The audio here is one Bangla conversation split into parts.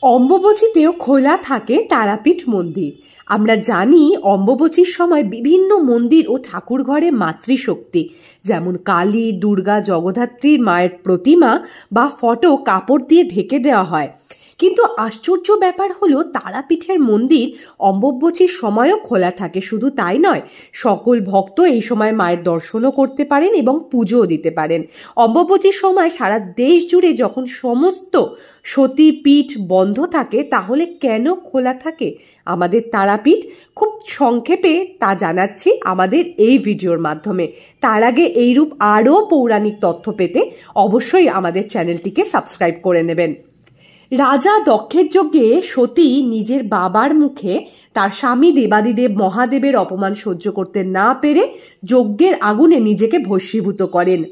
অম্বুবাচীতেও খোলা থাকে তারাপীঠ মন্দির। আমরা জানি অম্বুবাচীর সময় বিভিন্ন মন্দির ও ঠাকুর ঘরে মাতৃশক্তি যেমন কালী, দুর্গা, জগদ্ধাত্রীর মায়ের প্রতিমা বা ফটো কাপড় দিয়ে ঢেকে দেওয়া হয়। কিন্তু আশ্চর্য ব্যাপার হলো তারাপীঠের মন্দির অম্বুবাচীর সময়ও খোলা থাকে। শুধু তাই নয়, সকল ভক্ত এই সময় মায়ের দর্শনও করতে পারেন এবং পুজোও দিতে পারেন। অম্বুবাচীর সময় সারা দেশ জুড়ে যখন সমস্ত সতীপীঠ বন্ধ থাকে, তাহলে কেন খোলা থাকে আমাদের তারাপীঠ? খুব সংক্ষেপে তা জানাচ্ছি আমাদের এই ভিডিওর মাধ্যমে। তার আগে এইরূপ আরও পৌরাণিক তথ্য পেতে অবশ্যই আমাদের চ্যানেলটিকে সাবস্ক্রাইব করে নেবেন। রাজা দক্ষের যজ্ঞে সতী নিজের বাবার মুখে তার স্বামী দেবাদিদেব মহাদেবের অপমান সহ্য করতে না পেরে যজ্ঞের আগুনে নিজেকে ভস্মীভূত করেন।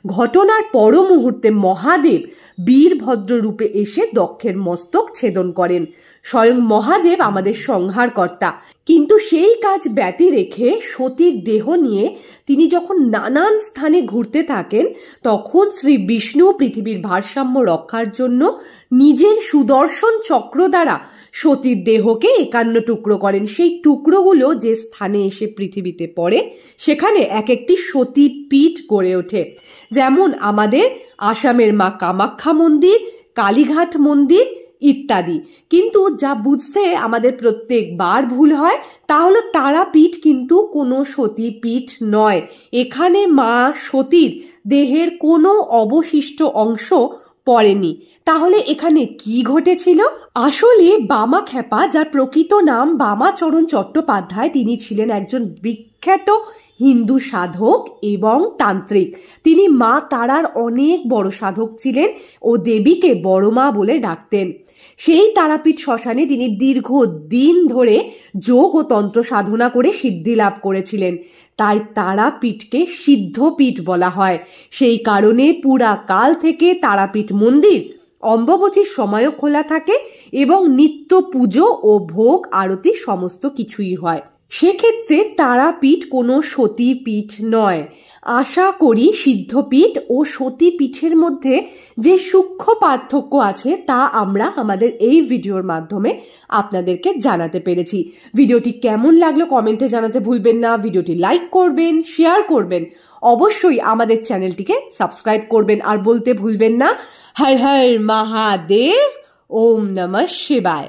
ঘটনার পর মুহূর্তে মহাদেব বীরভদ্র রূপে এসে দক্ষের মস্তক ছেদন করেন। স্বয়ং মহাদেব আমাদের সংহারকর্তা। কিন্তু সেই কাজ ব্যতি রেখে সতীর দেহ নিয়ে তিনি যখন নানান স্থানে ঘুরতে থাকেন, তখন শ্রী বিষ্ণু পৃথিবীর ভারসাম্য রক্ষার জন্য নিজের সুদর্শন চক্র দ্বারা সতীর দেহকে 51 টুকরো করেন। সেই টুকরোগুলো যে স্থানে এসে পৃথিবীতে পড়ে, সেখানে এক একটি সতী পীঠ গড়ে ওঠে। যেমন আমাদের আসামের মা কামাখ্যা মন্দির, কালীঘাট মন্দির ইত্যাদি। কিন্তু যা বুঝতে আমাদের প্রত্যেকবার ভুল হয়, তা হলো তারাপীঠ কিন্তু কোনো সতীপীঠ নয়। এখানে মা সতীর দেহের কোনো অবশিষ্ট অংশ পড়েনি। তাহলে এখানে কি ঘটেছিল? আসলে বামাখ্যাপা, যার প্রকৃত নাম বামাচরণ চট্টোপাধ্যায়, তিনি ছিলেন একজন বিখ্যাত হিন্দু সাধক এবং তান্ত্রিক। তিনি মা তারার অনেক বড় সাধক ছিলেন ও দেবীকে বড় মা বলে ডাকতেন। সেই তারাপীঠ শ্মশানে তিনি দীর্ঘদিন ধরে যোগ ও তন্ত্র সাধনা করে সিদ্ধি লাভ করেছিলেন। তাই তারাপীঠকে সিদ্ধপীঠ বলা হয়। সেই কারণে পুরা কাল থেকে তারাপীঠ মন্দির অম্বুবাচীর সময়ও খোলা থাকে এবং নিত্য পুজো ও ভোগ আরতি সমস্ত কিছুই হয়। সেক্ষেত্রে তারাপীঠ কোনো সতীপীঠ নয়। আশা করি সিদ্ধপীঠ ও সতীপীঠের মধ্যে যে সূক্ষ্ম পার্থক্য আছে তা আমরা আমাদের এই ভিডিওর মাধ্যমে আপনাদেরকে জানাতে পেরেছি। ভিডিওটি কেমন লাগলো কমেন্টে জানাতে ভুলবেন না। ভিডিওটি লাইক করবেন, শেয়ার করবেন, অবশ্যই আমাদের চ্যানেলটিকে সাবস্ক্রাইব করবেন। আর বলতে ভুলবেন না, হর হর মহাদেব, ওম নমঃ শিবায়।